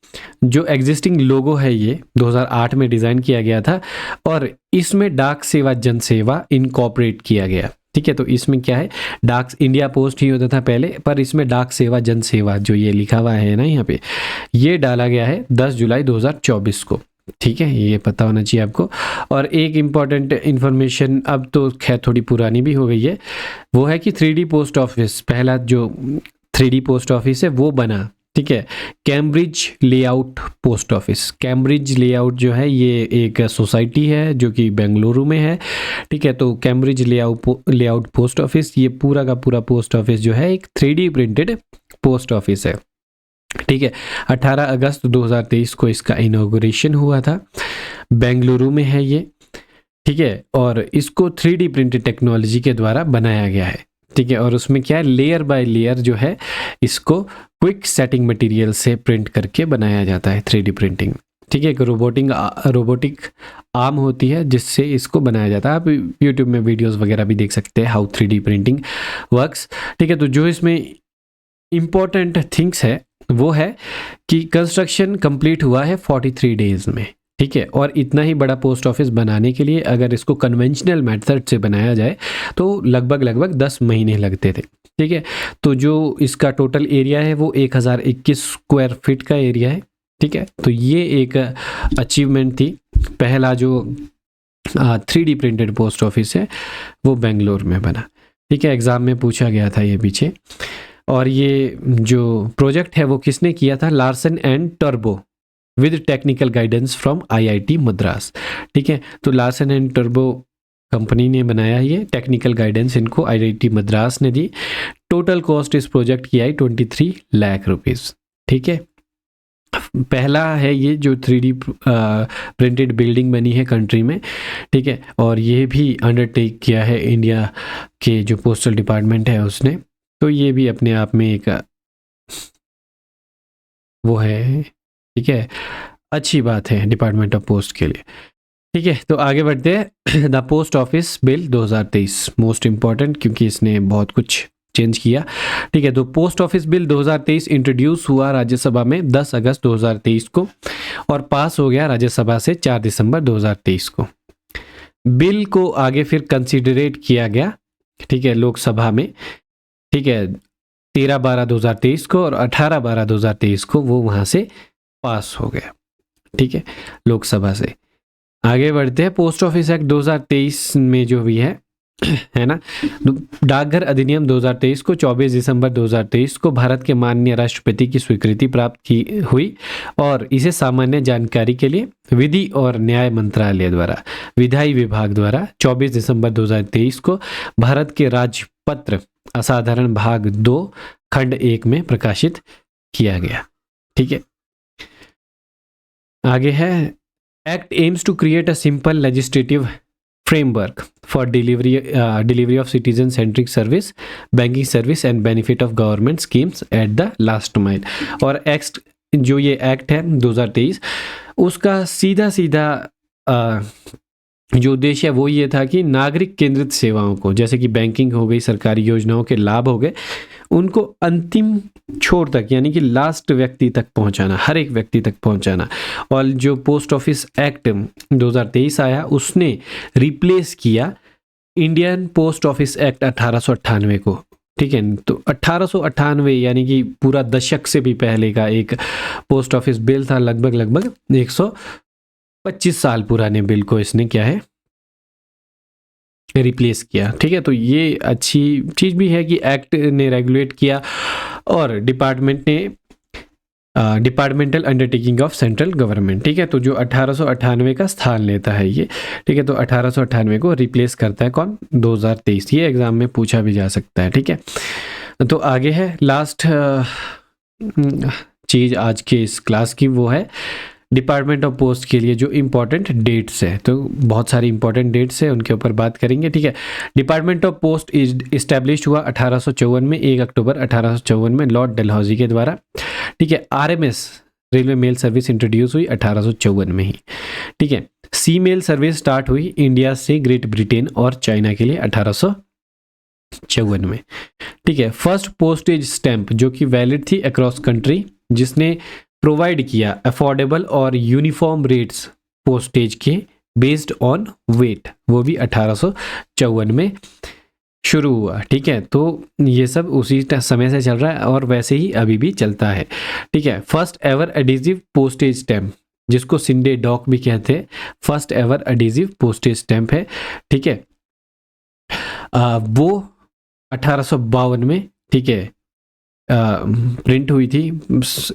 [SPEAKER 1] जो एग्जिस्टिंग लोगो है ये 2008 में डिज़ाइन किया गया था और इसमें डाक सेवा जन सेवा इनकॉर्पोरेट किया गया, ठीक है। तो इसमें क्या है, डाक इंडिया पोस्ट ही होता था पहले, पर इसमें डाक सेवा जन सेवा जो ये लिखा हुआ है ना यहाँ पे, ये डाला गया है 10 जुलाई 2024 को, ठीक है, ये पता होना चाहिए आपको। और एक इम्पॉर्टेंट इन्फॉर्मेशन, अब तो खैर थोड़ी पुरानी भी हो गई है, वो है कि 3D पोस्ट ऑफिस, पहला जो 3D पोस्ट ऑफिस है वो बना, ठीक है, Cambridge layout post office. Cambridge layout जो है ये एक सोसाइटी है जो कि बेंगलुरु में है, ठीक है। तो कैम्ब्रिज लेआउट पोस्ट ऑफिस, ये पूरा का पूरा पोस्ट ऑफिस जो है एक 3D प्रिंटेड पोस्ट ऑफिस है, ठीक है। 18 अगस्त 2023 को इसका इनॉग्रेशन हुआ था, बेंगलुरु में है ये, ठीक है, और इसको 3D प्रिंटेड टेक्नोलॉजी के द्वारा बनाया गया है। ठीक है, और उसमें क्या है, लेयर बाय लेयर जो है इसको क्विक सेटिंग मटेरियल से प्रिंट करके बनाया जाता है 3D प्रिंटिंग। ठीक है, एक रोबोटिक आर्म होती है जिससे इसको बनाया जाता है। आप यूट्यूब में वीडियोस वगैरह भी देख सकते हैं हाउ 3D प्रिंटिंग वर्क्स। ठीक है, तो जो इसमें इम्पोर्टेंट थिंग्स है वो है कि कंस्ट्रक्शन कंप्लीट हुआ है 43 डेज में। ठीक है, और इतना ही बड़ा पोस्ट ऑफिस बनाने के लिए अगर इसको कन्वेंशनल मेथड से बनाया जाए तो लगभग 10 महीने लगते थे। ठीक है, तो जो इसका टोटल एरिया है वो 1021 स्क्वायर फीट का एरिया है। ठीक है, तो ये एक अचीवमेंट थी। पहला जो 3D प्रिंटेड पोस्ट ऑफिस है वो बेंगलोर में बना। ठीक है, एग्ज़ाम में पूछा गया था ये पीछे। और ये जो प्रोजेक्ट है वो किसने किया था, Larsen and turbo with technical guidance from IIT Madras. ठीक है, तो लार्सन एंड टर्बो कंपनी ने बनाया, ये टेक्निकल गाइडेंस इनको IIT मद्रास ने दी। टोटल कॉस्ट इस प्रोजेक्ट की आई 23 लाख रुपीस। ठीक है, पहला है ये जो 3D प्रिंटेड बिल्डिंग बनी है कंट्री में। ठीक है, और ये भी अंडरटेक किया है इंडिया के जो पोस्टल डिपार्टमेंट है उसने। तो ये भी अपने आप में एक वो है। ठीक है, अच्छी बात है डिपार्टमेंट ऑफ पोस्ट के लिए। ठीक है, तो आगे बढ़ते हैं। The post office bill 2023 most important, क्योंकि इसने बहुत कुछ चेंज किया। ठीक है, तो पोस्ट ऑफिस बिल 2023 इंट्रोड्यूस हुआ राज्यसभा में 10 अगस्त 2023 को और पास हो गया राज्यसभा से 4 दिसंबर 2023 को। बिल को आगे फिर कंसिडरेट किया गया। ठीक है, लोकसभा में। ठीक है, 13/12/2023 को और 18/12/2023 को वो वहाँ से पास हो गया। ठीक है, लोकसभा से। आगे बढ़ते हैं। पोस्ट ऑफिस एक्ट 2023 में जो भी है ना, डाकघर अधिनियम 2023 को 24 दिसंबर 2023 को भारत के माननीय राष्ट्रपति की स्वीकृति प्राप्त की हुई और इसे सामान्य जानकारी के लिए विधि और न्याय मंत्रालय द्वारा विधायी विभाग द्वारा 24 दिसंबर 2023 को भारत के राजपत्र असाधारण भाग 2 खंड 1 में प्रकाशित किया गया। ठीक है, आगे है। Act aims to create a simple legislative framework for delivery of citizen centric service, banking service and benefit of government schemes at the last mile। और एक्ट जो ये एक्ट है 2023 उसका सीधा जो उद्देश्य है वो ये था कि नागरिक केंद्रित सेवाओं को, जैसे कि बैंकिंग हो गई, सरकारी योजनाओं के लाभ हो गए, उनको अंतिम छोर तक यानी कि लास्ट व्यक्ति तक पहुंचाना, हर एक व्यक्ति तक पहुंचाना। और जो पोस्ट ऑफिस एक्ट 2023 आया उसने रिप्लेस किया इंडियन पोस्ट ऑफिस एक्ट 1898 को। ठीक है, तो 1898 यानी कि पूरा दशक से भी पहले का एक पोस्ट ऑफिस बिल था। लगभग 125 साल पुराने बिल को इसने क्या है रिप्लेस किया। ठीक है, तो ये अच्छी चीज़ भी है कि एक्ट ने रेगुलेट किया और departmental undertaking of central government. ठीक है, तो जो 1898 का स्थान लेता है ये। ठीक है, तो 1898 को रिप्लेस करता है कौन, 2023। ये एग्जाम में पूछा भी जा सकता है। ठीक है, तो आगे है लास्ट चीज़ आज के इस क्लास की, वो है डिपार्टमेंट ऑफ पोस्ट के लिए जो इम्पोर्टेंट डेट्स है। तो बहुत सारी इंपॉर्टेंट डेट्स है, उनके ऊपर बात करेंगे। ठीक है, डिपार्टमेंट ऑफ पोस्ट इस्टेब्लिश हुआ 1854 में, 1 अक्टूबर 1854 में लॉर्ड डलहौजी के द्वारा। ठीक है, RMS railway mail service introduce हुई 1854 में ही। ठीक है, सी मेल सर्विस स्टार्ट हुई इंडिया से ग्रेट ब्रिटेन और चाइना के लिए 1854 में। ठीक है, फर्स्ट पोस्टेज स्टैंप जो कि वैलिड थी अक्रॉस कंट्री, जिसने प्रोवाइड किया अफोर्डेबल और यूनिफॉर्म रेट्स पोस्टेज के बेस्ड ऑन वेट, वो भी 1854 में शुरू हुआ। ठीक है, तो ये सब उसी समय से चल रहा है और वैसे ही अभी भी चलता है। ठीक है, फर्स्ट एवर एडिजिव पोस्टेज स्टैम्प जिसको सिंडे डॉक भी कहते हैं, फर्स्ट एवर एडिजिव पोस्टेज स्टैम्प है। ठीक है, वो 1852 में ठीक है प्रिंट हुई थी,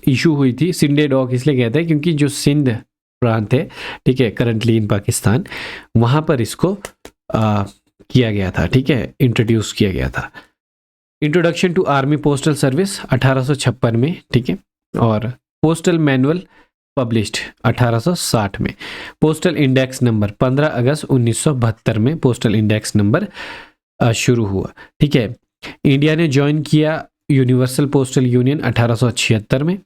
[SPEAKER 1] इशू हुई थी। सिंडे डॉक इसलिए कहते हैं क्योंकि जो सिंध प्रांत है, ठीक है, करंटली इन पाकिस्तान, वहाँ पर इसको किया गया था। ठीक है, इंट्रोड्यूस किया गया था। Introduction to army postal service 1856 में। ठीक है, और पोस्टल मैनुअल पब्लिश्ड 1860 में। पोस्टल इंडेक्स नंबर 15 अगस्त 1972 में पोस्टल इंडेक्स नंबर शुरू हुआ। ठीक है, इंडिया ने ज्वाइन किया यूनिवर्सल पोस्टल यूनियन 1876 में।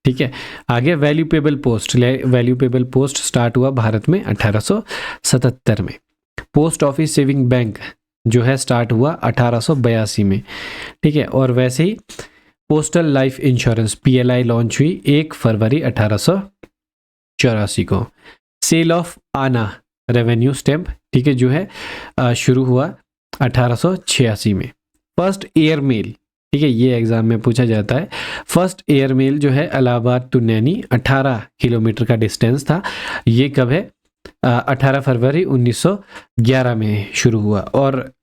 [SPEAKER 1] ठीक है, आगे वैल्यूएबल पोस्ट स्टार्ट हुआ भारत में 1877 में। पोस्ट ऑफिस सेविंग बैंक जो है स्टार्ट हुआ 1882 में। ठीक है, और वैसे ही postal life insurance PLI launch हुई 1 फरवरी 1884 को। Sale of anna revenue stamp, ठीक है, जो है शुरू हुआ 1886 में। फर्स्ट एयर मेल, ठीक है, ये एग्जाम में पूछा जाता है। फर्स्ट एयर मेल जो है इलाहाबाद टू नैनी 18 किलोमीटर का डिस्टेंस था। ये कब है? 18 फरवरी 1911 में शुरू हुआ। और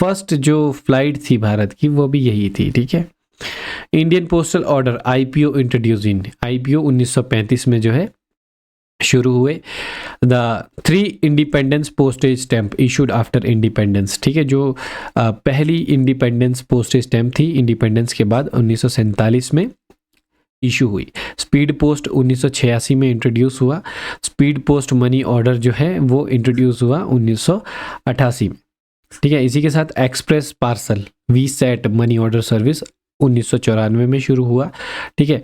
[SPEAKER 1] फर्स्ट जो फ्लाइट थी भारत की वो भी यही थी। ठीक है, Indian postal order IPO introduce इन IPO 1935 में जो है शुरू हुए। The 3 independence postage stamp issued after independence, ठीक है, जो पहली इंडिपेंडेंस पोस्टेज स्टैम्प थी इंडिपेंडेंस के बाद 1947 में इशू हुई। स्पीड पोस्ट 1986 में इंट्रोड्यूस हुआ। स्पीड पोस्ट मनी ऑर्डर जो है वो इंट्रोड्यूस हुआ 1988 में। ठीक है, इसी के साथ express parcel VSAT money order service 1994 में शुरू हुआ। ठीक है,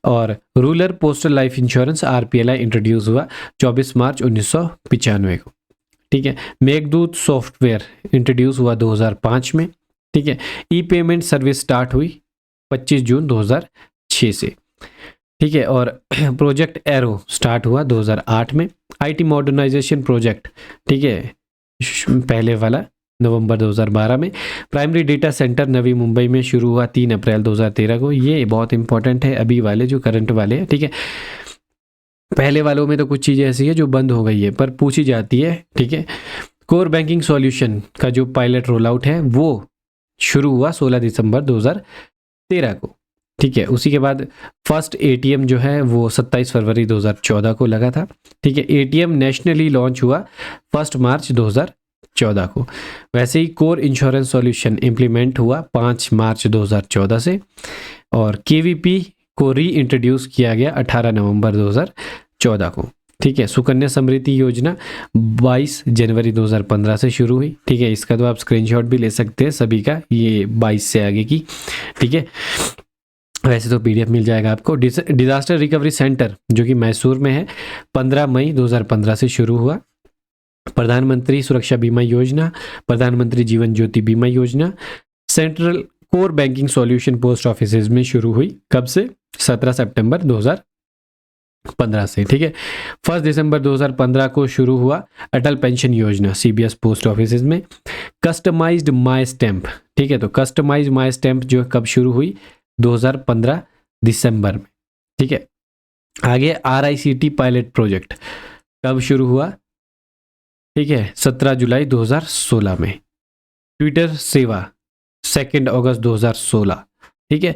[SPEAKER 1] और rural postal life insurance RPLI introduce हुआ 24 मार्च 1995 को। ठीक है, मेघदूत सॉफ्टवेयर इंट्रोड्यूस हुआ 2005 में। ठीक है, ई-पेमेंट सर्विस स्टार्ट हुई 25 जून 2006 से। ठीक है, और प्रोजेक्ट एरो स्टार्ट हुआ 2008 में। IT मॉडर्नाइजेशन प्रोजेक्ट, ठीक है, पहले वाला नवंबर 2012 में। Primary data centre Navi Mumbai में शुरू हुआ 3 अप्रैल 2013 को। ये बहुत इंपॉर्टेंट है, अभी वाले जो करंट वाले हैं। ठीक है, पहले वालों में तो कुछ चीज़ें ऐसी है जो बंद हो गई है पर पूछी जाती है। ठीक है, कोर बैंकिंग सॉल्यूशन का जो पायलट रोल आउट है वो शुरू हुआ 16 दिसंबर 2013 को। ठीक है, उसी के बाद फर्स्ट ATM जो है वो 27 फरवरी 2014 को लगा था। ठीक है, ATM नेशनली लॉन्च हुआ 1 मार्च 2014 को। वैसे ही कोर इंश्योरेंस सॉल्यूशन इम्प्लीमेंट हुआ 5 मार्च 2014 से। और KVP को री इंट्रोड्यूस किया गया 18 नवंबर 2014 को। ठीक है, सुकन्या समृद्धि योजना 22 जनवरी 2015 से शुरू हुई। ठीक है, इसका तो आप स्क्रीनशॉट भी ले सकते हैं सभी का, ये 22 से आगे की। ठीक है, वैसे तो PDF मिल जाएगा आपको। डिजास्टर रिकवरी सेंटर जो कि मैसूर में है 15 मई 2015 से शुरू हुआ। प्रधानमंत्री सुरक्षा बीमा योजना, प्रधानमंत्री जीवन ज्योति बीमा योजना। Central core banking solution post offices में शुरू हुई कब से? 17 सितंबर 2015 से। ठीक है, 1 दिसंबर 2015 को शुरू हुआ अटल पेंशन योजना CBS पोस्ट ऑफिसेज में। कस्टमाइज्ड माई स्टैम्प, ठीक है, तो कस्टमाइज्ड माई स्टैम्प जो कब शुरू हुई? 2015 दिसंबर में। ठीक है, आगे RICT पायलट प्रोजेक्ट कब शुरू हुआ? ठीक है, 17 जुलाई 2016 में। ट्विटर सेवा 2 अगस्त 2016। ठीक है,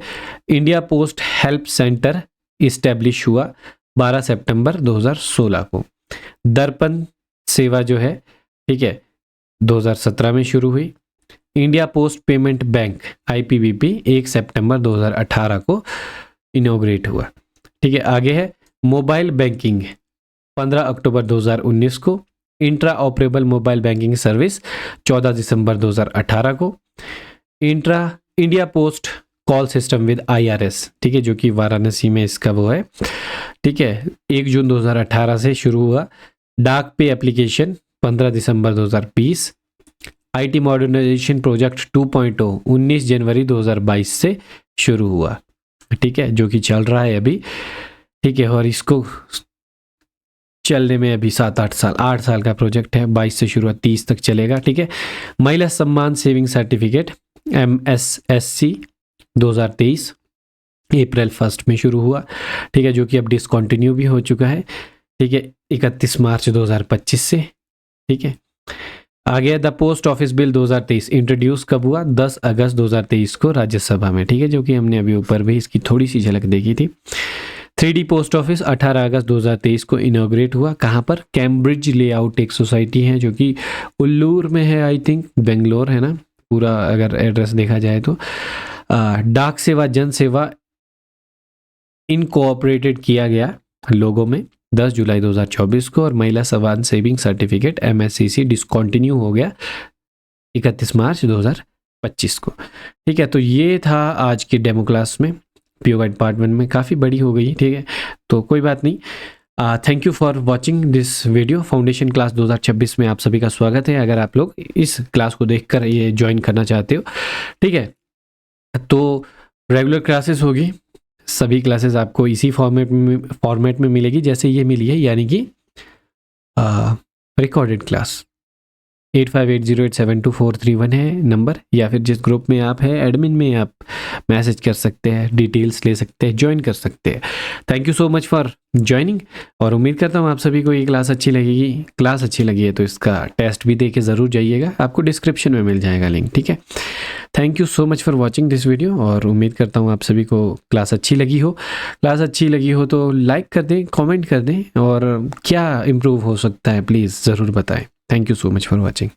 [SPEAKER 1] India post help centre establish हुआ 12 सितंबर 2016 को। दर्पण सेवा जो है, ठीक है, 2017 में शुरू हुई। India post payment bank IPBP 1 सितंबर 2018 को इनॉग्रेट हुआ। ठीक है, आगे है मोबाइल बैंकिंग 15 अक्टूबर 2019 को। Intra operable mobile banking service 14 दिसंबर 2018 को। India post call system with IRS, ठीक है, जो कि वाराणसी में इसका वो है। ठीक है, 1 जून 2018 से शुरू हुआ। डाक पे एप्लीकेशन 15 दिसंबर 2020। IT मॉडर्नाइजेशन प्रोजेक्ट 2.0 19 जनवरी 2022 से शुरू हुआ। ठीक है, जो कि चल रहा है अभी। ठीक है, और इसको चलने में अभी 7-8 साल, 8 साल का प्रोजेक्ट है। 22 से शुरू 30 तक चलेगा। ठीक है, महिला सम्मान सेविंग सर्टिफिकेट MSSC 2023 अप्रैल 1 में शुरू हुआ। ठीक है, जो कि अब डिसकंटिन्यू भी हो चुका है। ठीक है, 31 मार्च 2025 से। ठीक है, आगे the post office bill 2023 introduce कब हुआ? 10 अगस्त 2023 को राज्यसभा में। ठीक है, जो कि हमने अभी ऊपर भी इसकी थोड़ी सी झलक देखी थी। 3D पोस्ट ऑफिस 18 अगस्त 2023 को इनॉग्रेट हुआ। कहाँ पर? कैम्ब्रिज लेआउट एक सोसाइटी है जो कि उल्लूर में है, आई थिंक बेंगलोर है ना पूरा, अगर एड्रेस देखा जाए तो। डाक सेवा जन सेवा इनकोऑपरेटेड किया गया लोगो में 10 जुलाई 2024 को, और महिला स्वान सेविंग सर्टिफिकेट MSCC डिसकंटिन्यू हो गया 31 मार्च 2025 को। ठीक है, तो ये था आज की डेमो क्लास में। पीओ गाइड पार्ट 1 में काफ़ी बड़ी हो गई, ठीक है, तो कोई बात नहीं। Thank you for watching this video. Foundation class 2026 में आप सभी का स्वागत है। अगर आप लोग इस क्लास को देखकर ये ज्वाइन करना चाहते हो, ठीक है, तो रेगुलर क्लासेस होगी। सभी क्लासेस आपको इसी फॉर्मेट में मिलेगी जैसे ये मिली है, यानी कि रिकॉर्डेड क्लास। 8580872431 है नंबर, या फिर जिस ग्रुप में आप हैं एडमिन में आप मैसेज कर सकते हैं, डिटेल्स ले सकते हैं, ज्वाइन कर सकते हैं। Thank you so much for joining, और उम्मीद करता हूँ आप सभी को ये क्लास अच्छी लगेगी। क्लास अच्छी लगी है तो इसका टेस्ट भी दे के ज़रूर जाइएगा, आपको डिस्क्रिप्शन में मिल जाएगा लिंक, ठीक है। Thank you so much for watching this video, और उम्मीद करता हूँ आप सभी को क्लास अच्छी लगी हो। क्लास अच्छी लगी हो तो लाइक कर दें, कॉमेंट कर दें, और क्या इम्प्रूव हो सकता है प्लीज़ ज़रूर बताएं। Thank you so much for watching.